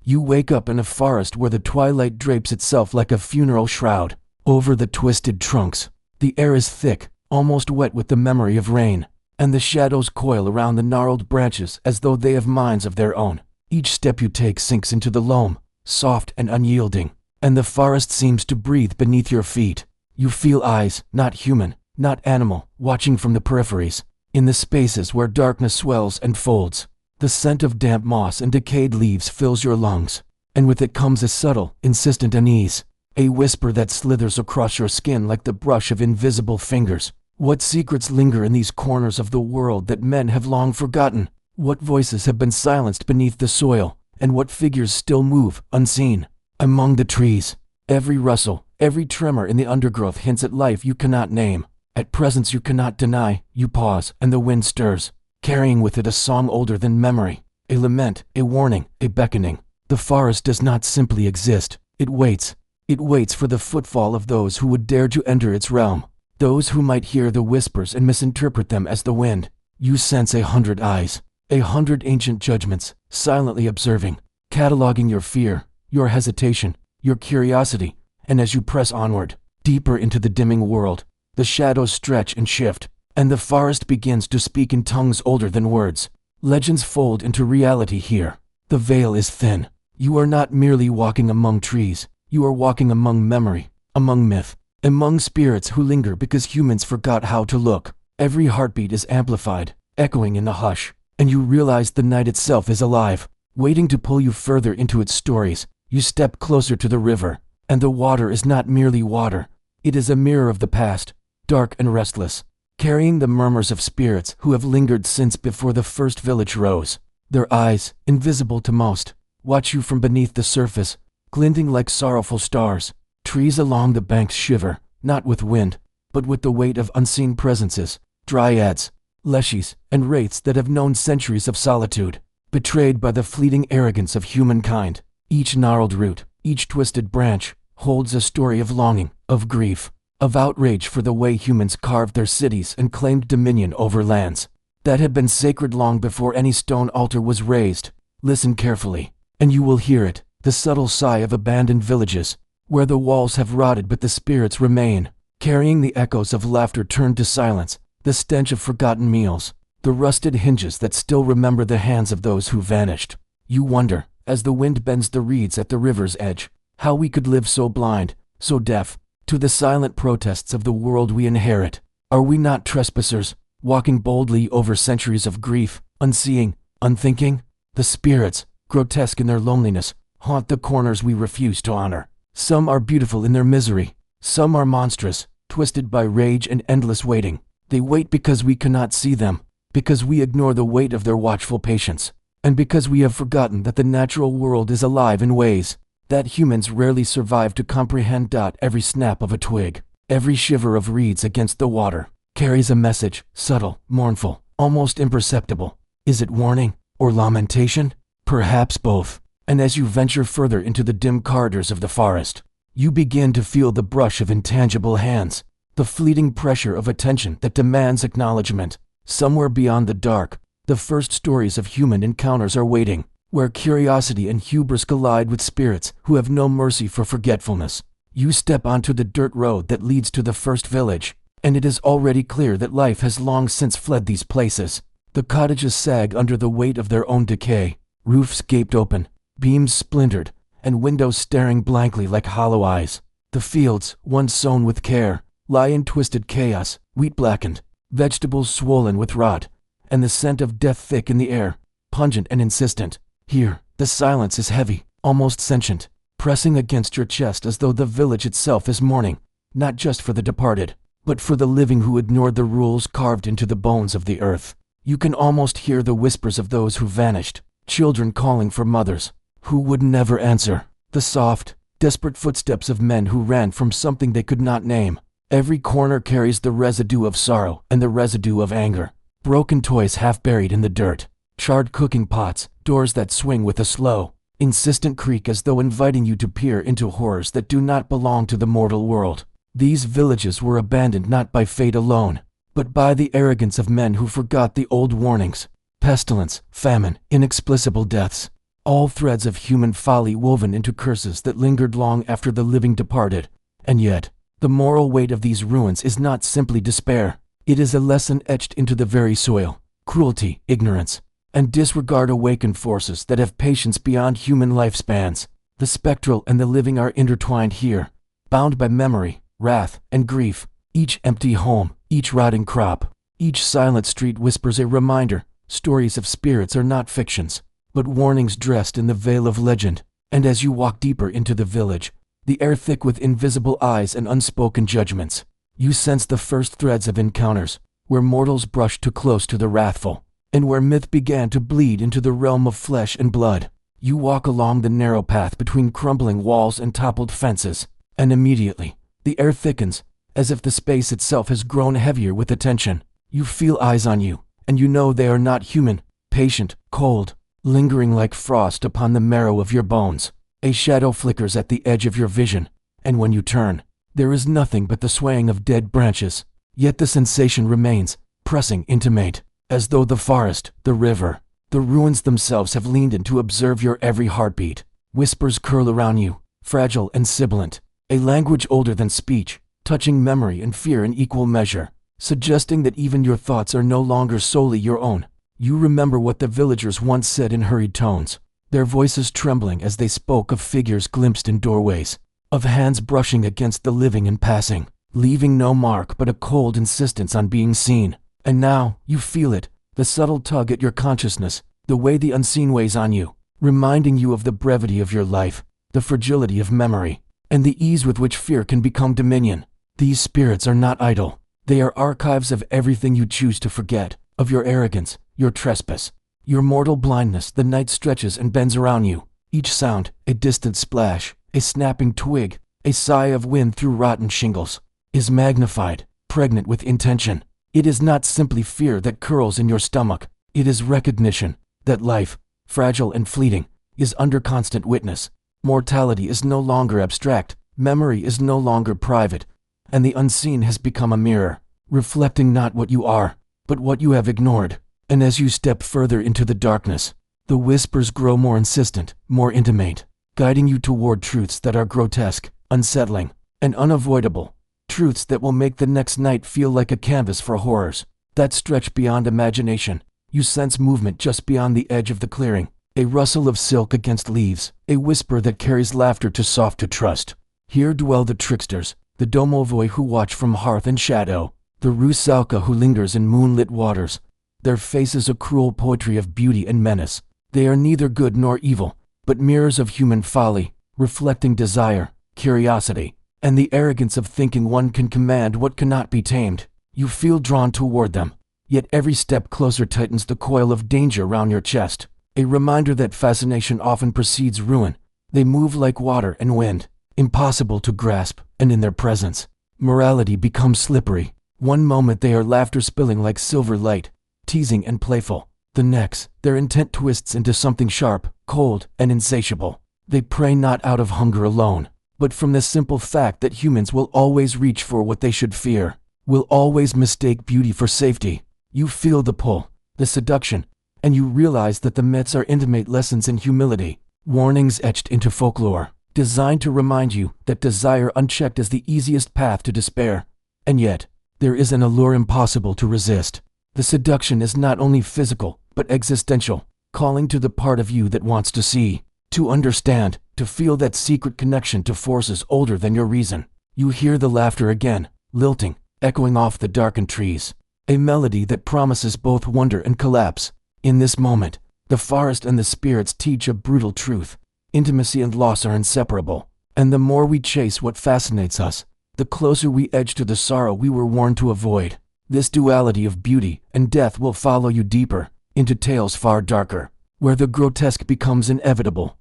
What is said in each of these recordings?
You wake up in a forest where the twilight drapes itself like a funeral shroud over the twisted trunks. The air is thick, almost wet with the memory of rain, and the shadows coil around the gnarled branches as though they have minds of their own. Each step you take sinks into the loam, soft and unyielding, and the forest seems to breathe beneath your feet. You feel eyes, not human, not animal, watching from the peripheries, in the spaces where darkness swells and folds. The scent of damp moss and decayed leaves fills your lungs, and with it comes a subtle, insistent unease, a whisper that slithers across your skin like the brush of invisible fingers. What secrets linger in these corners of the world that men have long forgotten? What voices have been silenced beneath the soil, and what figures still move, unseen, among the trees? Every rustle, every tremor in the undergrowth hints at life you cannot name, at presence you cannot deny. You pause, and the wind stirs, carrying with it a song older than memory, a lament, a warning, a beckoning. The forest does not simply exist, it waits. It waits for the footfall of those who would dare to enter its realm, those who might hear the whispers and misinterpret them as the wind. You sense 100 eyes, 100 ancient judgments, silently observing, cataloging your fear, your hesitation, your curiosity, and as you press onward, deeper into the dimming world, the shadows stretch and shift, and the forest begins to speak in tongues older than words. Legends fold into reality here. The veil is thin. You are not merely walking among trees, you are walking among memory, among myth, among spirits who linger because humans forgot how to look. Every heartbeat is amplified, echoing in the hush, and you realize the night itself is alive, waiting to pull you further into its stories. You step closer to the river, and the water is not merely water. It is a mirror of the past, dark and restless, carrying the murmurs of spirits who have lingered since before the first village rose. Their eyes, invisible to most, watch you from beneath the surface, glinting like sorrowful stars. Trees along the banks shiver, not with wind, but with the weight of unseen presences, dryads, leshies, and wraiths that have known centuries of solitude, betrayed by the fleeting arrogance of humankind. Each gnarled root, each twisted branch, holds a story of longing, of grief, of outrage for the way humans carved their cities and claimed dominion over lands that had been sacred long before any stone altar was raised. Listen carefully, and you will hear it, the subtle sigh of abandoned villages, where the walls have rotted but the spirits remain, carrying the echoes of laughter turned to silence, the stench of forgotten meals, the rusted hinges that still remember the hands of those who vanished. You wonder, as the wind bends the reeds at the river's edge, how we could live so blind, so deaf, to the silent protests of the world we inherit. Are we not trespassers, walking boldly over centuries of grief, unseeing, unthinking? The spirits, grotesque in their loneliness, haunt the corners we refuse to honor. Some are beautiful in their misery, some are monstrous, twisted by rage and endless waiting. They wait because we cannot see them, because we ignore the weight of their watchful patience, and because we have forgotten that the natural world is alive in ways that humans rarely survive to comprehend. Every snap of a twig, every shiver of reeds against the water, carries a message, subtle, mournful, almost imperceptible. Is it warning or lamentation? Perhaps both. And as you venture further into the dim corridors of the forest, you begin to feel the brush of intangible hands, the fleeting pressure of attention that demands acknowledgement. Somewhere beyond the dark, the first stories of human encounters are waiting, where curiosity and hubris collide with spirits who have no mercy for forgetfulness. You step onto the dirt road that leads to the first village, and it is already clear that life has long since fled these places. The cottages sag under the weight of their own decay, roofs gaped open, beams splintered, and windows staring blankly like hollow eyes. The fields, once sown with care, lie in twisted chaos, wheat blackened, vegetables swollen with rot, and the scent of death thick in the air, pungent and insistent. Here, the silence is heavy, almost sentient, pressing against your chest as though the village itself is mourning, not just for the departed, but for the living who ignored the rules carved into the bones of the earth. You can almost hear the whispers of those who vanished, children calling for mothers who would never answer, the soft, desperate footsteps of men who ran from something they could not name. Every corner carries the residue of sorrow and the residue of anger. Broken toys half buried in the dirt, charred cooking pots, doors that swing with a slow, insistent creak as though inviting you to peer into horrors that do not belong to the mortal world. These villages were abandoned not by fate alone, but by the arrogance of men who forgot the old warnings. Pestilence, famine, inexplicable deaths. all threads of human folly woven into curses that lingered long after the living departed. And yet, the moral weight of these ruins is not simply despair. It is a lesson etched into the very soil. Cruelty, ignorance, and disregard awaken forces that have patience beyond human lifespans. The spectral and the living are intertwined here, bound by memory, wrath, and grief. Each empty home, each rotting crop, each silent street whispers a reminder. Stories of spirits are not fictions, but warnings dressed in the veil of legend. And as you walk deeper into the village, the air thick with invisible eyes and unspoken judgments, you sense the first threads of encounters, where mortals brushed too close to the wrathful, and where myth began to bleed into the realm of flesh and blood. You walk along the narrow path between crumbling walls and toppled fences, and immediately, the air thickens, as if the space itself has grown heavier with attention. You feel eyes on you, and you know they are not human, patient, cold, lingering like frost upon the marrow of your bones. A shadow flickers at the edge of your vision, and when you turn, there is nothing but the swaying of dead branches. Yet the sensation remains, pressing, intimate, as though the forest, the river, the ruins themselves have leaned in to observe your every heartbeat. Whispers curl around you, fragile and sibilant, a language older than speech, touching memory and fear in equal measure, suggesting that even your thoughts are no longer solely your own. You remember what the villagers once said in hurried tones, their voices trembling as they spoke of figures glimpsed in doorways, of hands brushing against the living and passing, leaving no mark but a cold insistence on being seen. And now, you feel it, the subtle tug at your consciousness, the way the unseen weighs on you, reminding you of the brevity of your life, the fragility of memory, and the ease with which fear can become dominion. These spirits are not idle. They are archives of everything you choose to forget, of your arrogance, your trespass, your mortal blindness. The night stretches and bends around you. Each sound, a distant splash, a snapping twig, a sigh of wind through rotten shingles, is magnified, pregnant with intention. It is not simply fear that curls in your stomach. It is recognition that life, fragile and fleeting, is under constant witness. Mortality is no longer abstract, memory is no longer private, and the unseen has become a mirror, reflecting not what you are, but what you have ignored. And as you step further into the darkness, the whispers grow more insistent, more intimate, guiding you toward truths that are grotesque, unsettling, and unavoidable. Truths that will make the next night feel like a canvas for horrors that stretch beyond imagination. You sense movement just beyond the edge of the clearing, a rustle of silk against leaves, a whisper that carries laughter too soft to trust. Here dwell the tricksters, the domovoi who watch from hearth and shadow, the rusalka who lingers in moonlit waters. Their faces a cruel poetry of beauty and menace. They are neither good nor evil, but mirrors of human folly, reflecting desire, curiosity, and the arrogance of thinking one can command what cannot be tamed. You feel drawn toward them, yet every step closer tightens the coil of danger round your chest, a reminder that fascination often precedes ruin. They move like water and wind, impossible to grasp, and in their presence, morality becomes slippery. One moment they are laughter spilling like silver light, teasing and playful. The next, their intent twists into something sharp, cold, and insatiable. They prey not out of hunger alone, but from the simple fact that humans will always reach for what they should fear, will always mistake beauty for safety. You feel the pull, the seduction, and you realize that the myths are intimate lessons in humility, warnings etched into folklore, designed to remind you that desire unchecked is the easiest path to despair. And yet, there is an allure impossible to resist. The seduction is not only physical, but existential, calling to the part of you that wants to see, to understand, to feel that secret connection to forces older than your reason. You hear the laughter again, lilting, echoing off the darkened trees, a melody that promises both wonder and collapse. In this moment, the forest and the spirits teach a brutal truth. Intimacy and loss are inseparable, and the more we chase what fascinates us, the closer we edge to the sorrow we were warned to avoid. This duality of beauty and death will follow you deeper, into tales far darker, where the grotesque becomes inevitable.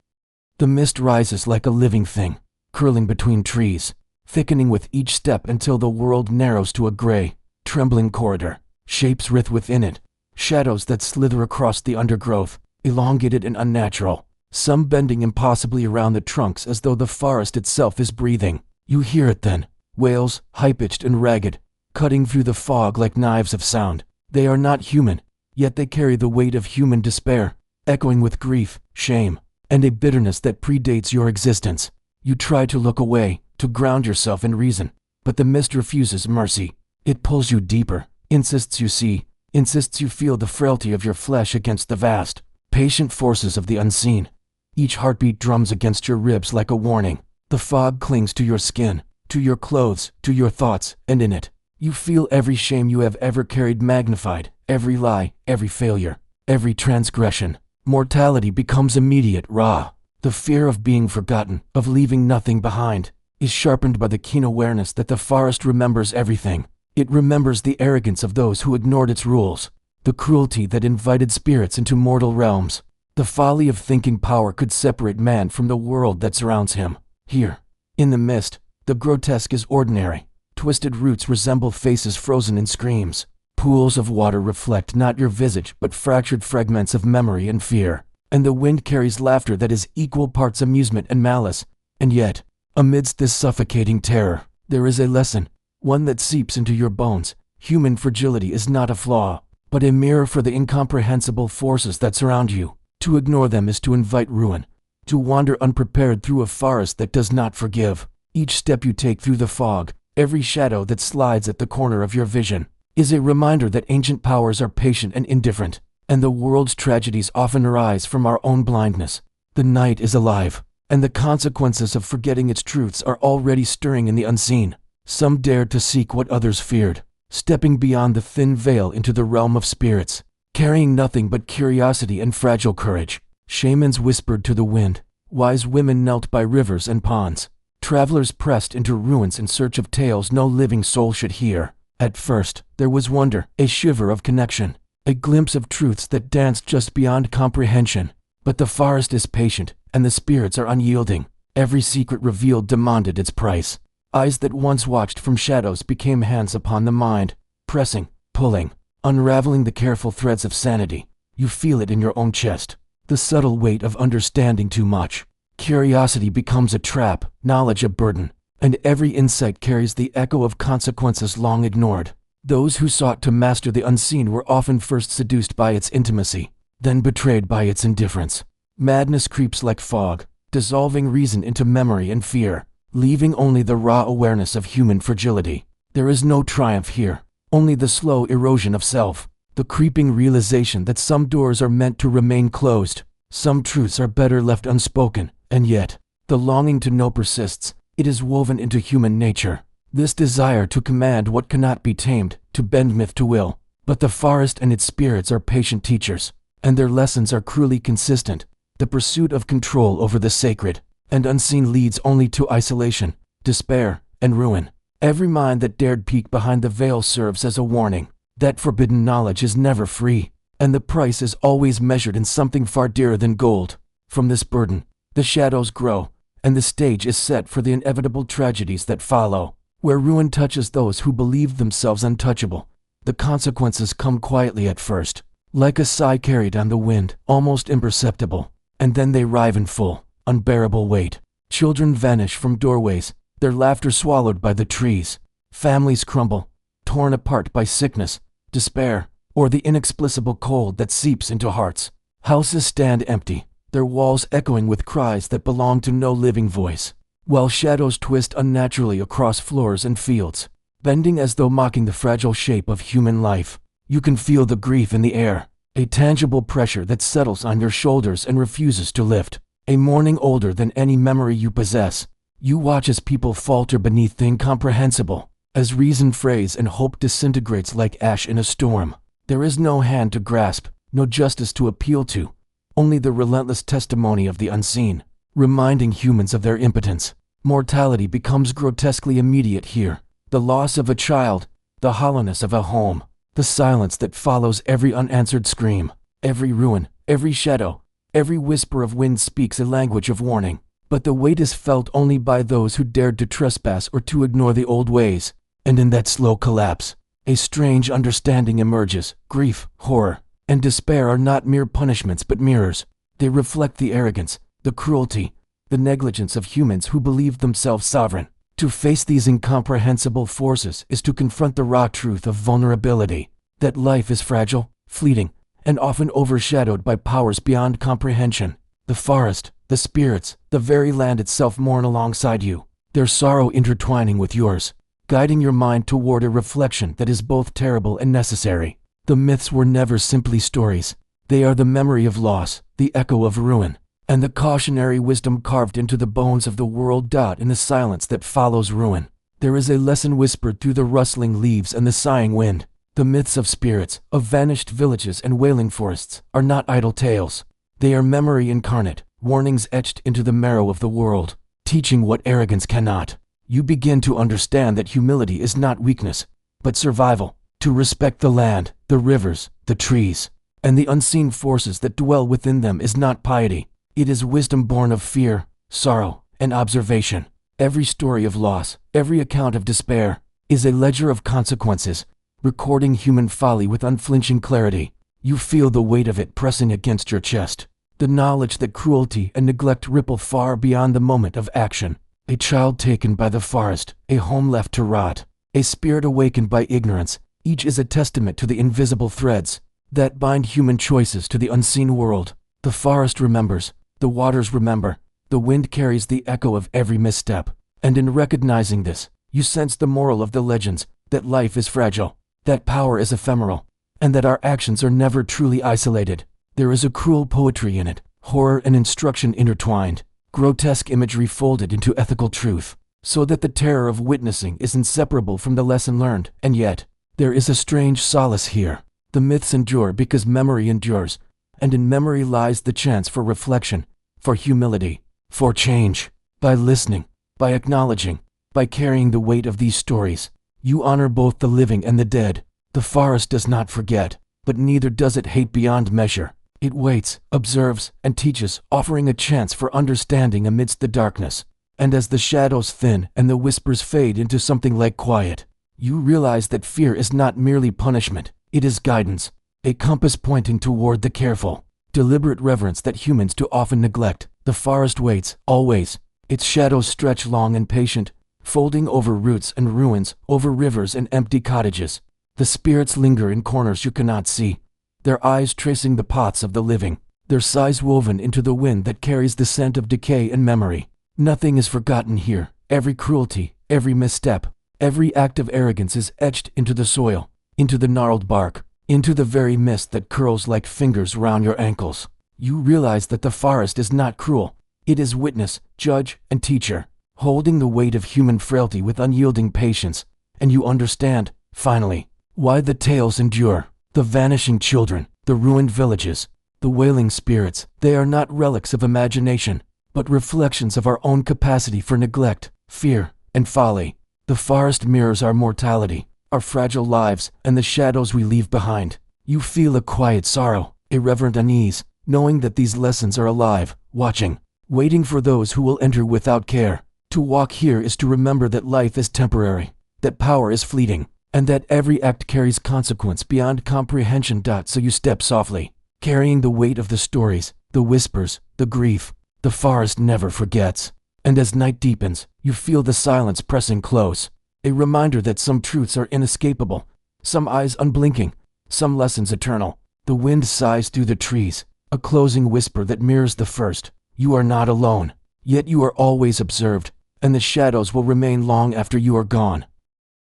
The mist rises like a living thing, curling between trees, thickening with each step until the world narrows to a gray, trembling corridor. Shapes writhe within it, shadows that slither across the undergrowth, elongated and unnatural, some bending impossibly around the trunks as though the forest itself is breathing. You hear it then, wails, high-pitched and ragged, cutting through the fog like knives of sound. They are not human, yet they carry the weight of human despair, echoing with grief, shame, and a bitterness that predates your existence. You try to look away, to ground yourself in reason, but the mist refuses mercy. It pulls you deeper, insists you see, insists you feel the frailty of your flesh against the vast, patient forces of the unseen. Each heartbeat drums against your ribs like a warning. The fog clings to your skin, to your clothes, to your thoughts, and in it, you feel every shame you have ever carried magnified, every lie, every failure, every transgression. Mortality becomes immediate, raw. The fear of being forgotten, of leaving nothing behind, is sharpened by the keen awareness that the forest remembers everything. It remembers the arrogance of those who ignored its rules, the cruelty that invited spirits into mortal realms, the folly of thinking power could separate man from the world that surrounds him. Here, in the mist, the grotesque is ordinary. Twisted roots resemble faces frozen in screams. Pools of water reflect not your visage but fractured fragments of memory and fear. And the wind carries laughter that is equal parts amusement and malice. And yet, amidst this suffocating terror, there is a lesson, one that seeps into your bones. Human fragility is not a flaw, but a mirror for the incomprehensible forces that surround you. To ignore them is to invite ruin, to wander unprepared through a forest that does not forgive. Each step you take through the fog, every shadow that slides at the corner of your vision, is a reminder that ancient powers are patient and indifferent, and the world's tragedies often arise from our own blindness. The night is alive, and the consequences of forgetting its truths are already stirring in the unseen. Some dared to seek what others feared, stepping beyond the thin veil into the realm of spirits, carrying nothing but curiosity and fragile courage. Shamans whispered to the wind, wise women knelt by rivers and ponds. Travelers pressed into ruins in search of tales no living soul should hear. At first, there was wonder, a shiver of connection, a glimpse of truths that danced just beyond comprehension. But the forest is patient, and the spirits are unyielding. Every secret revealed demanded its price. Eyes that once watched from shadows became hands upon the mind, pressing, pulling, unraveling the careful threads of sanity. You feel it in your own chest, the subtle weight of understanding too much. Curiosity becomes a trap, knowledge a burden, and every insight carries the echo of consequences long ignored. Those who sought to master the unseen were often first seduced by its intimacy, then betrayed by its indifference. Madness creeps like fog, dissolving reason into memory and fear, leaving only the raw awareness of human fragility. There is no triumph here, only the slow erosion of self, the creeping realization that some doors are meant to remain closed, some truths are better left unspoken. And yet, the longing to know persists. It is woven into human nature. This desire to command what cannot be tamed, to bend myth to will. But the forest and its spirits are patient teachers, and their lessons are cruelly consistent. The pursuit of control over the sacred and unseen leads only to isolation, despair, and ruin. Every mind that dared peek behind the veil serves as a warning that forbidden knowledge is never free, and the price is always measured in something far dearer than gold. From this burden, the shadows grow, and the stage is set for the inevitable tragedies that follow. Where ruin touches those who believed themselves untouchable, the consequences come quietly at first, like a sigh carried on the wind, almost imperceptible, and then they arrive in full, unbearable weight. Children vanish from doorways, their laughter swallowed by the trees. Families crumble, torn apart by sickness, despair, or the inexplicable cold that seeps into hearts. Houses stand empty, their walls echoing with cries that belong to no living voice, while shadows twist unnaturally across floors and fields, bending as though mocking the fragile shape of human life. You can feel the grief in the air, a tangible pressure that settles on your shoulders and refuses to lift, a mourning older than any memory you possess. You watch as people falter beneath the incomprehensible, as reason frays and hope disintegrates like ash in a storm. There is no hand to grasp, no justice to appeal to, only the relentless testimony of the unseen, reminding humans of their impotence. Mortality becomes grotesquely immediate here. The loss of a child, the hollowness of a home, the silence that follows every unanswered scream, every ruin, every shadow, every whisper of wind speaks a language of warning. But the weight is felt only by those who dared to trespass or to ignore the old ways. And in that slow collapse, a strange understanding emerges. Grief, horror, and despair are not mere punishments but mirrors. They reflect the arrogance, the cruelty, the negligence of humans who believed themselves sovereign. To face these incomprehensible forces is to confront the raw truth of vulnerability, that life is fragile, fleeting, and often overshadowed by powers beyond comprehension. The forest, the spirits, the very land itself mourn alongside you, their sorrow intertwining with yours, guiding your mind toward a reflection that is both terrible and necessary. The myths were never simply stories. They are the memory of loss, the echo of ruin, and the cautionary wisdom carved into the bones of the world. In the silence that follows ruin, there is a lesson whispered through the rustling leaves and the sighing wind. The myths of spirits, of vanished villages and wailing forests, are not idle tales. They are memory incarnate, warnings etched into the marrow of the world, teaching what arrogance cannot. You begin to understand that humility is not weakness, but survival. To respect the land, the rivers, the trees, and the unseen forces that dwell within them is not piety. It is wisdom born of fear, sorrow, and observation. Every story of loss, every account of despair, is a ledger of consequences, recording human folly with unflinching clarity. You feel the weight of it pressing against your chest, the knowledge that cruelty and neglect ripple far beyond the moment of action. A child taken by the forest, a home left to rot, a spirit awakened by ignorance, each is a testament to the invisible threads that bind human choices to the unseen world. The forest remembers, the waters remember, the wind carries the echo of every misstep. And in recognizing this, you sense the moral of the legends, that life is fragile, that power is ephemeral, and that our actions are never truly isolated. There is a cruel poetry in it, horror and instruction intertwined, grotesque imagery folded into ethical truth, so that the terror of witnessing is inseparable from the lesson learned. And yet, there is a strange solace here. The myths endure because memory endures, and in memory lies the chance for reflection, for humility, for change. By listening, by acknowledging, by carrying the weight of these stories, you honor both the living and the dead. The forest does not forget, but neither does it hate beyond measure. It waits, observes, and teaches, offering a chance for understanding amidst the darkness. And as the shadows thin and the whispers fade into something like quiet, you realize that fear is not merely punishment, it is guidance, a compass pointing toward the careful, deliberate reverence that humans too often neglect. The forest waits, always. Its shadows stretch long and patient, folding over roots and ruins, over rivers and empty cottages. The spirits linger in corners you cannot see, their eyes tracing the paths of the living, their sighs woven into the wind that carries the scent of decay and memory. Nothing is forgotten here. Every cruelty, every misstep, every act of arrogance is etched into the soil, into the gnarled bark, into the very mist that curls like fingers round your ankles. You realize that the forest is not cruel. It is witness, judge, and teacher, holding the weight of human frailty with unyielding patience. And you understand, finally, why the tales endure. The vanishing children, the ruined villages, the wailing spirits, they are not relics of imagination, but reflections of our own capacity for neglect, fear, and folly. The forest mirrors our mortality, our fragile lives, and the shadows we leave behind. You feel a quiet sorrow, a reverent unease, knowing that these lessons are alive, watching, waiting for those who will enter without care. To walk here is to remember that life is temporary, that power is fleeting, and that every act carries consequence beyond comprehension. So you step softly, carrying the weight of the stories, the whispers, the grief. The forest never forgets. And as night deepens, you feel the silence pressing close, a reminder that some truths are inescapable, some eyes unblinking, some lessons eternal. The wind sighs through the trees, a closing whisper that mirrors the first. You are not alone, yet you are always observed, and the shadows will remain long after you are gone.